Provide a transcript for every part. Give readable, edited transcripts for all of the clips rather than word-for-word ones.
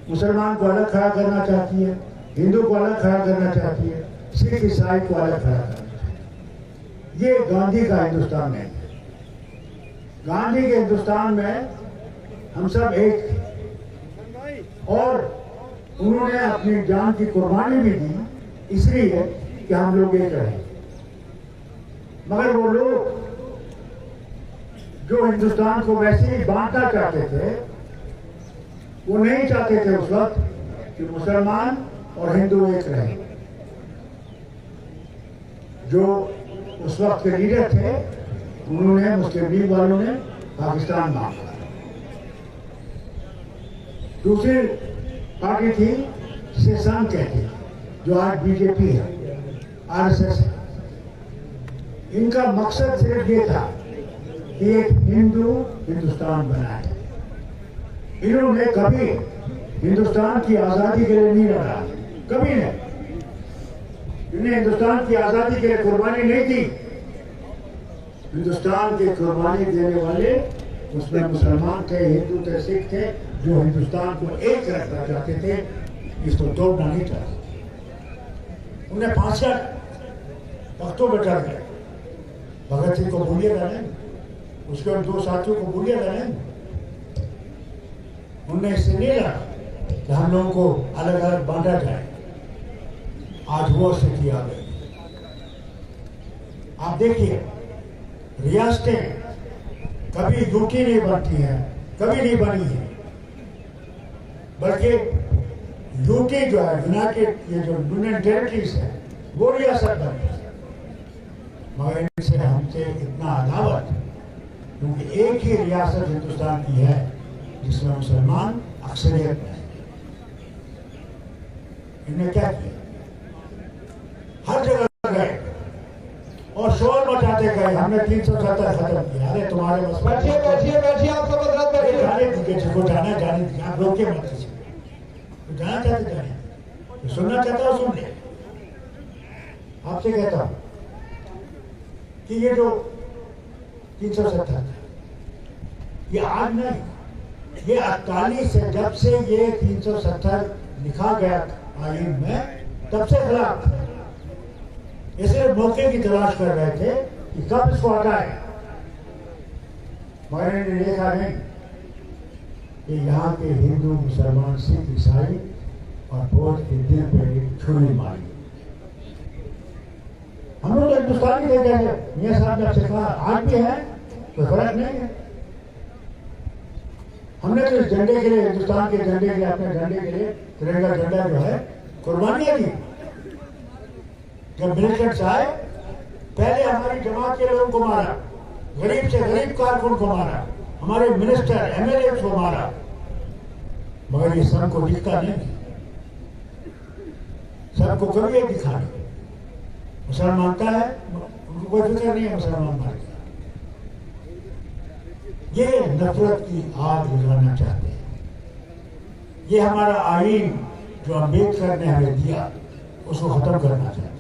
मुसलमान को अलग खड़ा करना चाहती है, हिंदू को अलग खड़ा करना चाहती है, सिख ईसाई को अलग खड़ा करना चाहती है। ये गांधी का हिंदुस्तान नहीं है। गांधी के हिंदुस्तान में हम सब एक थे और उन्होंने अपनी जान की कुर्बानी भी दी इसलिए कि हम लोग एक रहे। मगर वो लोग जो हिंदुस्तान को वैसे ही बांटना चाहते थे, वो नहीं चाहते थे उस वक्त कि मुसलमान और हिंदू एक रहे। जो उस वक्त के लीडर थे, उन्होंने, मुस्लिम लीग वालों ने पाकिस्तान मांगा। दूसरी पार्टी थी संघ कहती थी, जो आज बीजेपी है, आरएसएस है। इनका मकसद सिर्फ ये था कि एक हिंदू हिंदुस्तान बनाए। इन्होंने कभी हिंदुस्तान की आजादी के लिए नहीं लड़ा, कभी नहीं। इन्हें हिंदुस्तान की आजादी के लिए कुर्बानी नहीं दी। हिंदुस्तान की कुर्बानी देने वाले उसमें मुसलमान थे, हिंदू थे, सिख थे, जो हिंदुस्तान को एक रखना चाहते थे, इसको तोड़ना नहीं चाहते। उन्हें 65 तख्तों पर चढ़ गए। भगत सिंह को भूलिएगा नहीं, उसके और 2 साथियों को भूलिएगा नहीं। उनने इससे नहीं लड़ा कि हम लोगों को अलग अलग बांटा जाए। आज वो स्थिति आ गई। आप देखिए, रियासतें कभी यूटी नहीं बनती हैं, कभी नहीं बनी है, बल्कि यूटी जो है, यूनाइटेड, ये जो यूनियन टेरिटरीज है, वो रियासत बनती है। मगर इनसे हमसे इतना अदावत, क्योंकि एक ही रियासत हिंदुस्तान की है जिसमें मुसलमान अक्सरियत में है। इन्हें क्या किया? हर जगह गए और शोर मचाते गए, हमने 370 खत्म किया। अरे तुम्हारे बस बैठिए बैठिए बैठिए, आप सब हजरत बैठिए। जाने दीजिए, जिसको जाना जाने दीजिए, आप रोके मत किसी को। तो जाना चाहते जाने, तो सुनना चाहता हो सुन ले। आपसे कहता हूं कि ये जो 370 ये आज नहीं, ये 48 से, जब से ये 370 लिखा गया आइन में, तब से खिलाफ थे। इसलिए मौके की तलाश कर रहे थे कि कब इसको हटाए। मगर इन्होंने देखा नहीं कि यहाँ के हिंदू, मुसलमान, सिख, ईसाई और बौद्ध के दिल पे एक छुरी मारी। हम लोग तो हिंदुस्तानी थे, जैसे मियां साहब ने आपसे कहा, आज भी है, कोई फर्क नहीं है। हमने तो इस झंडे के लिए, हिंदुस्तान के झंडे के लिए, अपने झंडे के लिए, तिरंगा झंडा जो है, कुर्बानियां दी। जब मिलिटेंट्स आए, पहले हमारी जमात के लोगों को मारा, गरीब से गरीब कारकुन को मारा, हमारे मिनिस्टर, एमएलए को मारा। मगर ये सब को दिखता नहीं, सबको कभी एक दिखा नहीं। मुसलमान मानता है, उनको कोई फिक्र नहीं है मुसलमान मार गया। ये नफरत की आग बुझाना चाहते हैं। ये हमारा आईन जो अम्बेडकर ने हमें दिया, उसको खत्म करना चाहते हैं।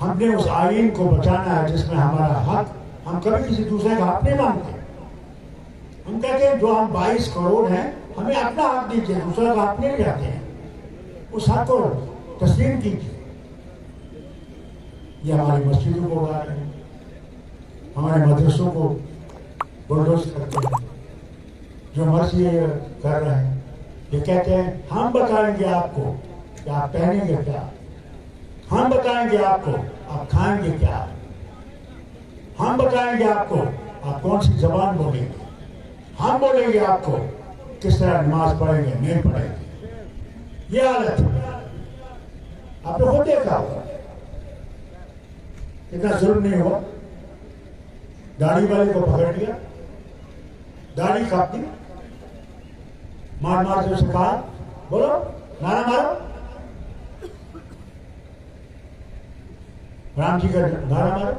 हमने उस आईन को बचाना है जिसमें हमारा हक, हम कभी किसी दूसरे का हक नहीं मांगते। हम कहते हैं जो हम 22 करोड़ हैं, हमें अपना हक दीजिए, दूसरा का हक नहीं चाहते हैं। उस हक को तस्लीम कीजिए। ये हमारी मस्जिदों को उड़ा रहे हैं, हमारे मदरसों को बुलडोज करते हैं, जो मर्जी कर रहे हैं। ये कहते हैं हम बताएंगे आपको कि आप पहनेंगे क्या, हम बताएंगे आपको आप खाएंगे क्या, हम बताएंगे आपको आप कौन सी जबान बोलेंगे, हम बोलेंगे आपको किस तरह नमाज पढ़ेंगे, नहीं पढ़ेंगे। ये हालत है। आपने खुद देखा होगा, इतना जुल्म नहीं हुआ। दाढ़ी वाले को पकड़ लिया, दाढ़ी काट दी, मार मार के उसे कहा, बोलो नारा मारो, राम जी का नारा मारो।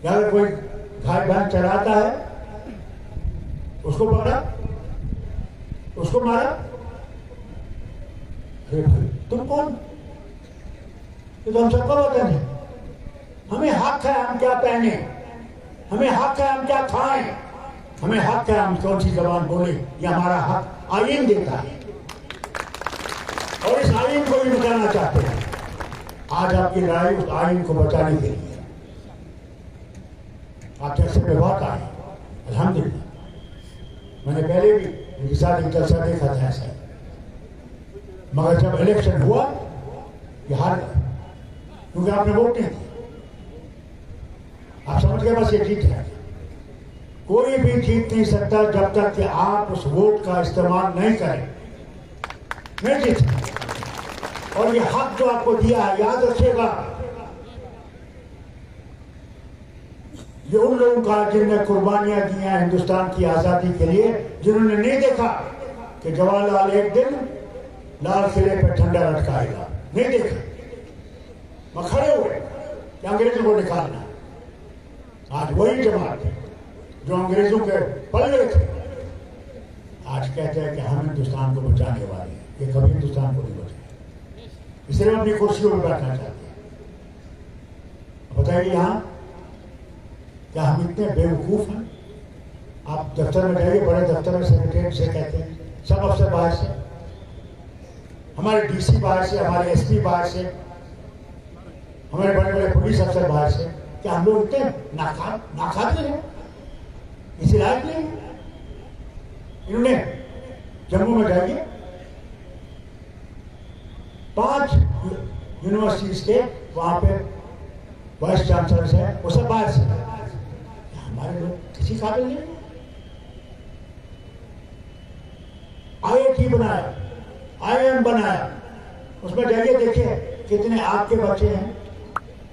या अगर कोई गाय भैंस चढ़ाता है, उसको पकड़ा, उसको मारा। अरे भाई तुम कौन? ये तो हम सबका वतन है। हमें हक है हम क्या पहने, हमें हक है हम क्या खाएं, हमें हक है हम कौन सी जबान बोले, ये हमारा हक आईन देता है और इस आईन को भी बचाना चाहते हैं। आज आपकी लड़ाई उस आईन को बचाने के लिए आप जैसे पे बात आए, अल्हम्दुलिल्लाह। मैंने पहले भी इनके साथ एक जलसा देखा था ऐसा, मगर जब इलेक्शन हुआ ये हार गए क्योंकि आपने वोट नहीं दिया। आप समझ गए, बस ये जीत है। कोई भी जीत नहीं सकता जब तक कि आप उस वोट का इस्तेमाल नहीं करें, नहीं जीत। और ये हक जो आपको दिया है, याद रखिएगा, ये उन लोगों का जिनने कुर्बानियां दी हैं हिंदुस्तान की आजादी के लिए, जिन्होंने नहीं देखा कि जवाहरलाल एक दिन लाल किले पर झंडा लटकाएगा, नहीं देखा, वह खड़े हुए कि अंग्रेजों को निकालना। आज वही जमात जो अंग्रेजों के पल्ले थे आज कहते हैं कि हम हिंदुस्तान को बचाने वाले हैं। ये कभी हिंदुस्तान को नहीं बचाए, इसलिए अपनी कुर्सियों में बैठना चाहते हैं। बताइए यहाँ क्या हम इतने बेवकूफ हैं? आप दफ्तर में जाइए, बड़े दफ्तर में सेक्रेटरी से कहते हैं, सब अफसर बाहर से, हमारे डीसी बाहर से, हमारे एसपी बाहर से, हमारे बड़े बड़े पुलिस अफसर बाहर से। क्या हम लोग इतने नाकाबिल हैं? इसी लायक नहीं। इन्होंने जम्मू में जाइए, 5 यूनिवर्सिटीज के वहां पे वाइस चांसलर हैं, वो सब बाहर से। हमारे लोग किसी काबिल नहीं। IIT बनाया, IIM बनाया, उसमें जाइए देखिए कितने आपके बच्चे हैं,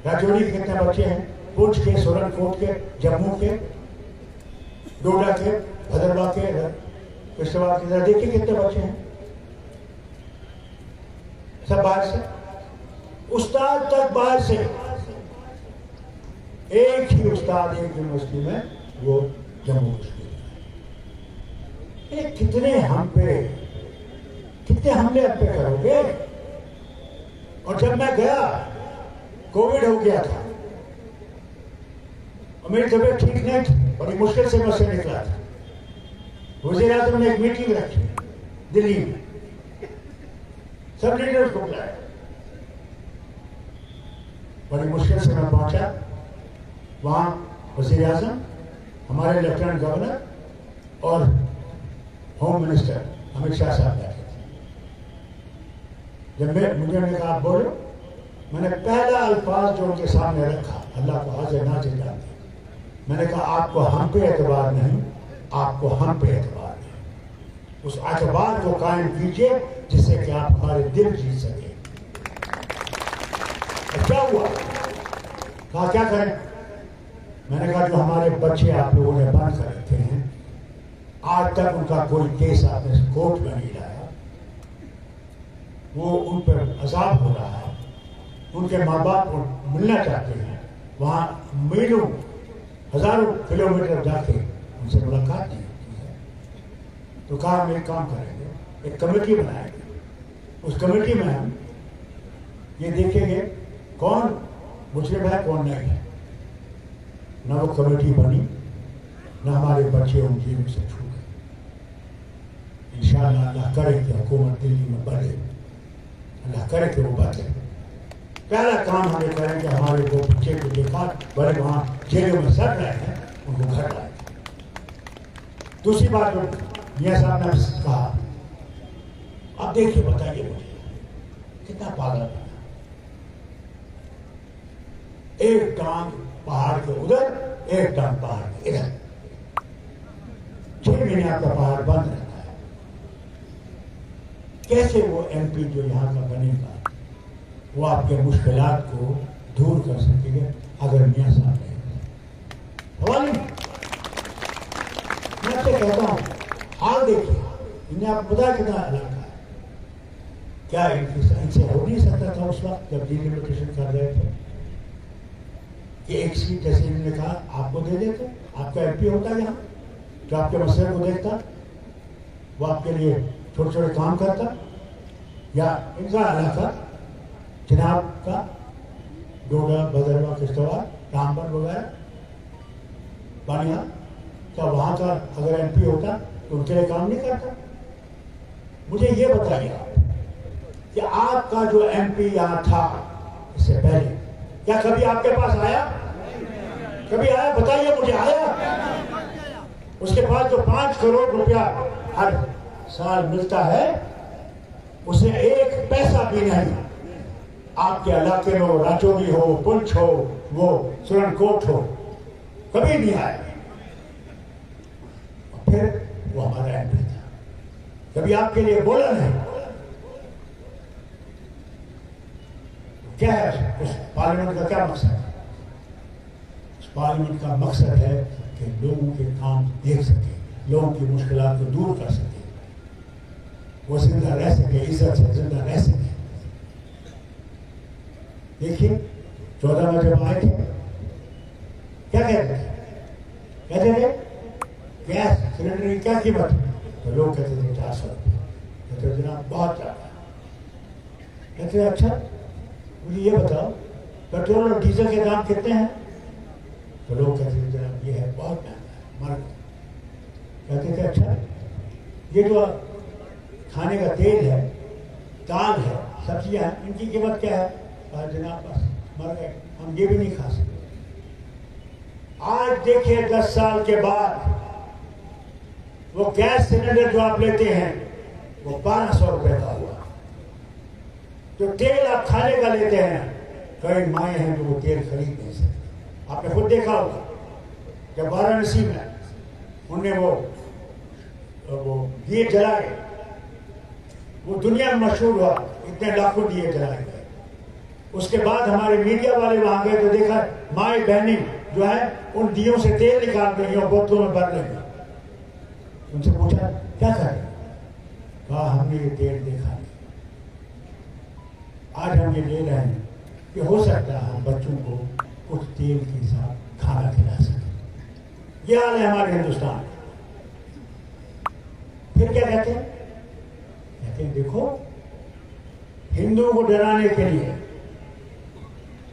राजौरी के कितने बच्चे हैं, पुंछ के, सोरनकोट के, जम्मू के, डोडा के, भद्रवाह के, किश्तवाड़ के, देखिए कितने बच्चे हैं, सब बाहर से। उस्ताद तक बाहर से। एक ही उस्ताद एक यूनिवर्सिटी में, वो जम्मू कश्मीर में। कितने हम पे, कितने हमले हम पे करोगे? और जब मैं गया, कोविड हो गया था और मेरी तबीयत ठीक नहीं थी, बड़ी मुश्किल से मैं से निकला था। वज़ीर आज़म ने एक मीटिंग रखी दिल्ली में, सब लीडर्स को बुलाया, बड़ी मुश्किल से मैं पहुंचा। वहां वज़ीर आज़म, हमारे लेफ्टिनेंट गवर्नर और होम मिनिस्टर अमित शाह साहब बैठे थे। जब मुझे कहा आप बोलो, मैंने पहला अल्फाज जो उनके सामने रखा, अल्लाह को हाजिर नाजिर जानते, मैंने कहा आपको हम पे एतबार नहीं, आपको हम पे एतबार नहीं। उस एतबार को कायम कीजिए जिससे कि आप हमारे दिल जीत सके। क्या हुआ? कहा क्या करें? मैंने कहा जो हमारे बच्चे आप लोगों ने बंद कर रखे हैं, आज तक उनका कोई केस आपने कोर्ट में नहीं लाया, वो उन पर अजाब हो रहा है, उनके माँ बाप को मिलना चाहते हैं, वहां मीलों हजारों किलोमीटर जाके उनसे मुलाकात नहीं होती है। तो कहा हम एक काम करेंगे, एक कमेटी बनाएंगे, उस कमेटी में हम ये देखेंगे कौन मुस्लिम है कौन नहीं है। न वो कमेटी बनी, न हमारे बच्चे उन जेल से छूटे। इंशाअल्लाह अल्लाह करे कि हुकूमत दिल्ली में बढ़े, अल्लाह करे कि वो बढ़े। पहला काम हमें करें कि हमारे वो बच्चे को देखा बड़े वहां जेलों में सड़ रहे हैं, उनको घर लाए। दूसरी बात जो मियां साहब ने कहा, अब देखिए बताइए मुझे कितना पागल है। एक टांग पहाड़ के उधर, एक टांग पहाड़ के इधर, 6 महीने आपका पहाड़ बंद रहता है। कैसे वो MP जो यहाँ का बनेगा वो आपके मुश्किलात को दूर कर सकेंगे अगर मियां साहब नहीं? सवाल नहीं। मैं आपसे कहता हूँ, हाल देखिए, इन्हें आप पता कितना इलाका है, क्या इनसे हो नहीं सकता था उस वक्त जब डिलिमिटेशन कर रहे थे कि एक सीट जैसे इन्होंने कहा आपको दे देते, आपका MP होता यहाँ जो आपके मसले को देखता, वो आपके लिए छोटे छोटे काम करता, या इनका इलाका चिनाब का डोडा, भद्रवाह, किश्तवाड़, रामबन वगैरह, बानिया क्या वहां का अगर एमपी होता तो उनके लिए काम नहीं करता? मुझे ये बताइए आप कि आपका जो एमपी यहाँ था इससे पहले, क्या कभी आपके पास आया? कभी आया? बताइए मुझे, आया? उसके पास जो 5 करोड़ रुपया हर साल मिलता है, उसे एक पैसा भी नहीं आपके इलाके में, वो राजौरी हो, पुंछ हो, वो सुरनकोट हो, कभी नहीं आया। फिर वो हमारा एमपी था, कभी आपके लिए बोला नहीं। क्या है उस पार्लियामेंट का क्या मकसद है? उस पार्लियामेंट का मकसद है कि लोगों के काम देख सके, लोगों की मुश्किलात को दूर कर सके, वो जिंदा रह सके, इज्जत से जिंदा रह सके। देखिए 14 में जब आए थे क्या कहते थे? कहते थे गैस सिलेंडर की क्या कीमत है? तो लोग कहते थे 400 रुपये। कहते जनाब बहुत ज्यादा। कहते अच्छा मुझे ये बताओ पेट्रोल और डीजल के दाम कितने हैं? तो लोग कहते थे जनाब ये है बहुत महंगा है। कहते थे अच्छा ये जो खाने का तेल है, दाल है, सब्जियां हैं, इनकी कीमत क्या है? जनाब बस मर गए, हम ये भी नहीं खा सकते। आज देखिए 10 साल के बाद वो गैस सिलेंडर जो आप लेते हैं वो 1200 रुपए का हुआ। जो तेल आप खाने का लेते हैं, कई माए हैं जो वो तेल खरीद नहीं सकते। आपने खुद देखा होगा जब वाराणसी में उन्हें वो दिए जलाए, वो दुनिया में मशहूर हुआ, इतने लाखों दिए जलाए गए। उसके बाद हमारे मीडिया वाले वहां गए तो देखा माए बहनी जो है उन दियों से तेल निकाल रही हैं, बोतलों में भर रही हैं। उनसे पूछा क्या करें? कहा हमने ये तेल देखा नहीं, आज हम ये ले रहे हैं कि हो सकता है हम बच्चों को कुछ तेल के साथ खाना खिला सकें। ये हाल है हमारे हिंदुस्तान। फिर क्या कहते हैं? कहते हैं देखो हिंदुओं को डराने के लिए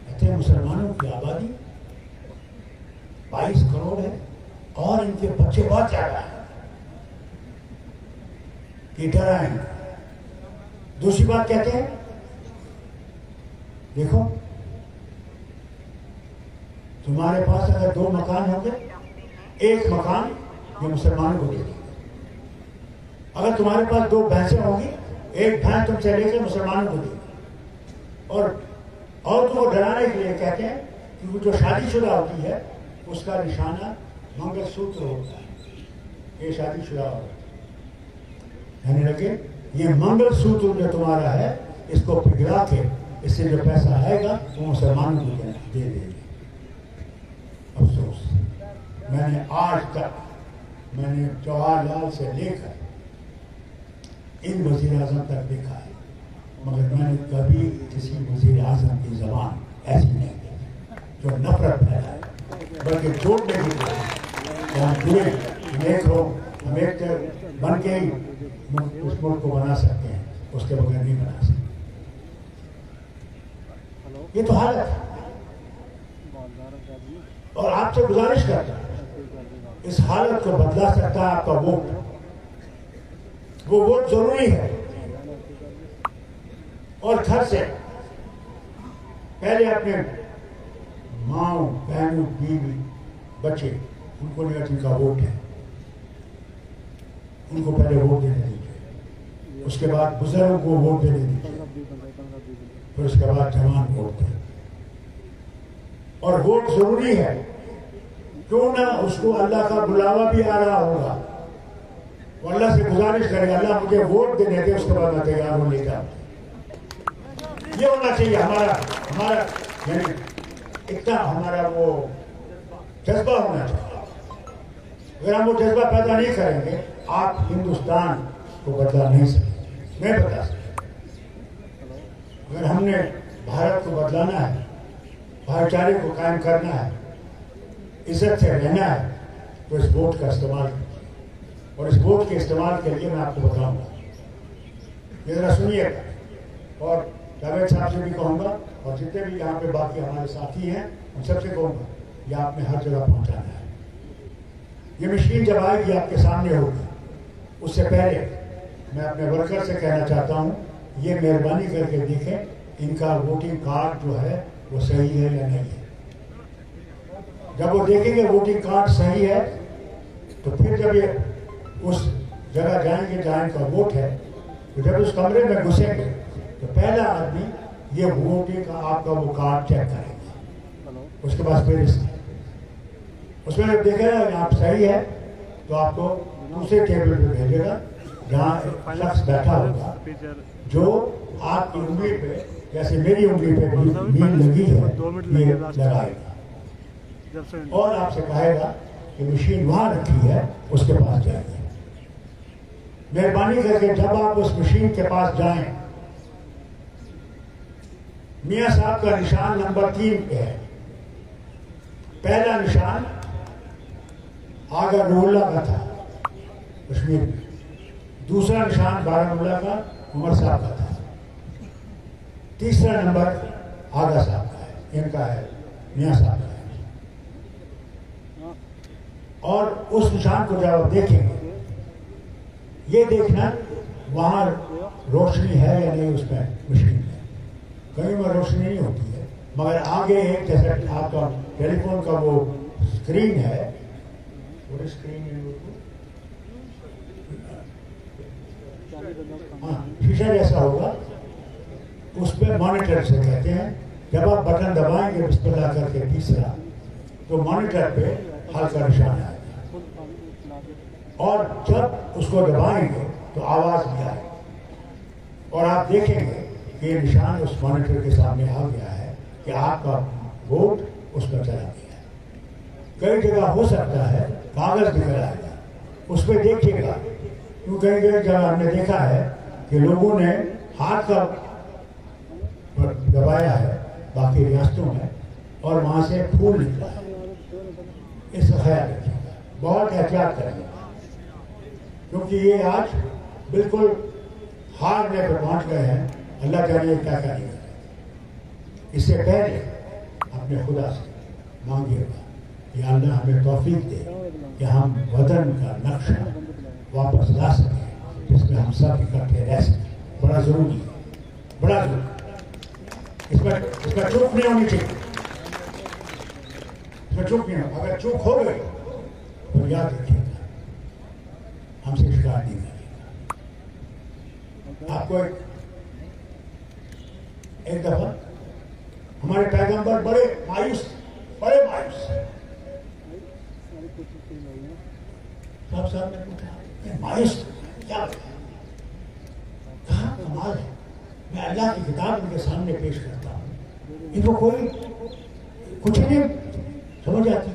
कहते हैं मुसलमानों की आबादी 22 करोड़ है और इनके बच्चे बहुत ज्यादा है, ये डराएंगे। दूसरी बात कहते हैं देखो तुम्हारे पास अगर 2 मकान होंगे, एक मकान ये मुसलमानों को दे देंगे। अगर तुम्हारे पास 2 भैंसें होंगी, एक भैंस तुमसे लेकर मुसलमानों को देंगे। और औरतों को डराने के लिए कहते हैं कि जो शादीशुदा होती है उसका निशाना मंगलसूत्र होता है। ये शादीशुदा औरत कहने लगे ये मंगलसूत्र जो तुम्हारा है इसको पिघला के इससे जो पैसा आएगा वो मुसलमानों को दे देंगे। अफसोस मैंने आज तक जवाहरलाल से लेकर इन वज़ीर आज़म तक देखा है, मगर मैंने कभी किसी वज़ीर आज़म की ज़बान ऐसी नहीं देखी जो नफरत फैलाए, बल्कि जोड़ने की कोशिश। हम पूरे देख लो, हम एक बन के ही उस मुल्क को बना सकते हैं, उसके बगैर नहीं बना सकते। ये तो हालत है। और आपसे गुजारिश करता हूं, इस हालत को बदला सकता है आपका वोट। वो वोट जरूरी है। और घर से पहले अपने माँ, बहनों, बीवी, बच्चे, उनको नेगेटिव का वोट है, उनको पहले वोट देने दीजिए। उसके बाद बुजुर्गों को वोट देने दीजिए, फिर उसके बाद जवान वोट दें। और वोट जरूरी है, क्यों ना उसको अल्लाह का बुलावा भी आ रहा होगा, वो अल्लाह से गुजारिश करेगा अल्लाह मुझे वोट देने दे, उसके बाद मैं तैयार हूं लेकर। ये होना चाहिए हमारा यानी इतना हमारा वो जज्बा होना चाहिए। अगर हम वो जज्बा पैदा नहीं करेंगे, आप हिंदुस्तान को बदला नहीं सकते, नहीं बदला सकते। अगर हमने भारत को बदलाना है, भाईचारे को कायम करना है, इज्जत से रहना है, तो इस वोट का इस्तेमाल कीजिए। और इस वोट के इस्तेमाल के लिए मैं आपको बताऊंगा, ये जरा सुनिएगा। और जावेद साहब से भी कहूंगा और जितने भी यहाँ पे बाकी हमारे साथी हैं उन सबसे कहूंगा, ये आपने हर जगह पहुंचाना है। ये मशीन जब आएगी आपके सामने होगी, उससे पहले मैं अपने वर्कर से कहना चाहता हूँ, ये मेहरबानी करके देखें इनका वोटिंग कार्ड जो है वो सही है या नहीं है। जब वो देखेंगे वोटिंग कार्ड सही है, तो फिर जब ये उस जगह जाएंगे जहाँ इनका वोट है, तो जब उस कमरे में घुसेंगे तो पहला आदमी ये वोटिंग का आपका वो कार्ड चेक करेगा। उसके बाद फिर उसमें जब देखेगा आप सही है तो आपको दूसरे टेबल पे भेजेगा जहाँ एक शख्स बैठा होगा जो आपकी उंगली पे, जैसे मेरी उंगली पे मील लगी है, ये लगाएगा और आपसे कहेगा कि मशीन वहां रखी है, उसके पास जाएगी। मेहरबानी करके जब आप उस मशीन के पास जाएं, मियां साहब का निशान नंबर 3 पे है। पहला निशान आगा रोला का था कश्मीर में, दूसरा निशान बारामूला का उमर साहब का था, तीसरा नंबर आगा साहब का है, इनका है, मियां साहब का है। और उस निशान को जब आप देखेंगे, ये देखना वहां रोशनी है या नहीं उसमें मशीन में। कहीं में रोशनी नहीं होती है, मगर आगे एक जैसे आपका टेलीफोन का वो स्क्रीन है, वो स्क्रीन हाँ शीशा जैसा होगा, उस पर मॉनिटर से कहते हैं। जब आप बटन दबाएंगे बिस्मिल्लाह करके तीसरा, तो मॉनिटर पे हल्का निशान आएगा और जब उसको दबाएंगे तो आवाज भी आएगी और आप देखेंगे कि ये निशान उस मॉनिटर के सामने आ गया है कि आपका वोट उस पर चला गया है। कई जगह हो सकता है कागज निकल आएगा, उस पर देखिएगा, क्यों कई जगह हमने देखा है कि लोगों ने हाथ का दबाया है बाकी रियासतों में और वहां से फूल निकला है। इसका ख्याल रखिएगा, बहुत एहतियात करेंगे, क्योंकि ये आज बिल्कुल हारने पर पहुंच गए हैं। अल्लाह जाने क्या करेगा। इससे पहले अपने खुदा से मांगिएगा कि अल्लाह हमें तौफीक दे कि हम वतन का नक्शा वापस ला सकें, जिसमें हम सब इकट्ठे रह सकें। बड़ा जरूरी है, बड़ा जरूरी। इसमें चूक नहीं होनी चाहिए, इसमें चूक नहीं हो। अगर चूक हो गई तो याद रखिएगा, हमसे शिकायत नहीं करेगा। आपको एक दफा हमारे पैगंबर बड़े मायूस साहब ने पूछा, मायूस क्या कहा? कमाल है, मैं अल्लाह की किताब उनके सामने पेश करता हूँ, इनको कोई कुछ नहीं समझ आती,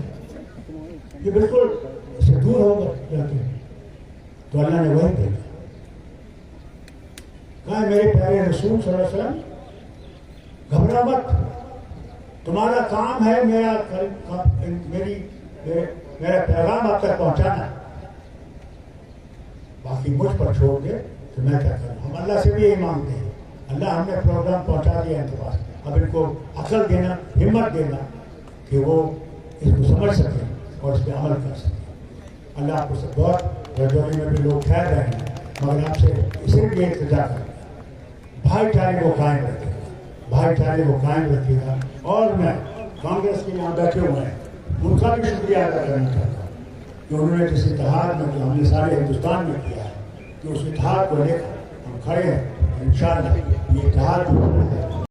ये बिल्कुल इससे दूर हो जाते हैं। तो अल्लाह ने वही देखा, कहा मेरे प्यारे रसूल सल्लल्लाहु अलैहि वसल्लम, घबरा मत, तुम्हारा काम है मेरा पैगाम आप तक पहुंचाना, बाकी मुझ पर छोड़ दे तो मैं क्या करूं। हम अल्लाह से भी यही मांगते हैं, अल्लाह हमने प्रोग्राम पहुंचा दिया इनके पास, अब इनको अकल देना, हिम्मत देना कि वो इसको समझ सकें और इस पर अमल कर सकें। अल्लाह आपको सब, बहुत रजौरी में भी लोग ठहर रहे हैं, मगर आपसे इसे भी इल्तिजा करें, भाईचारे को कायम रखेगा, भाईचारे को कायम रखिएगा। और मैं कांग्रेस के यहाँ बैठे हुए हैं, उनका भी शुक्रिया अदा करना चाहता हूँ कि उन्होंने जिस इत्तेहाद में, जो हमने सारे हिंदुस्तान में किया है, कि उस इत्तेहाद को लेकर हम खड़े हैं। इंशाअल्लाह ये इत्तेहाद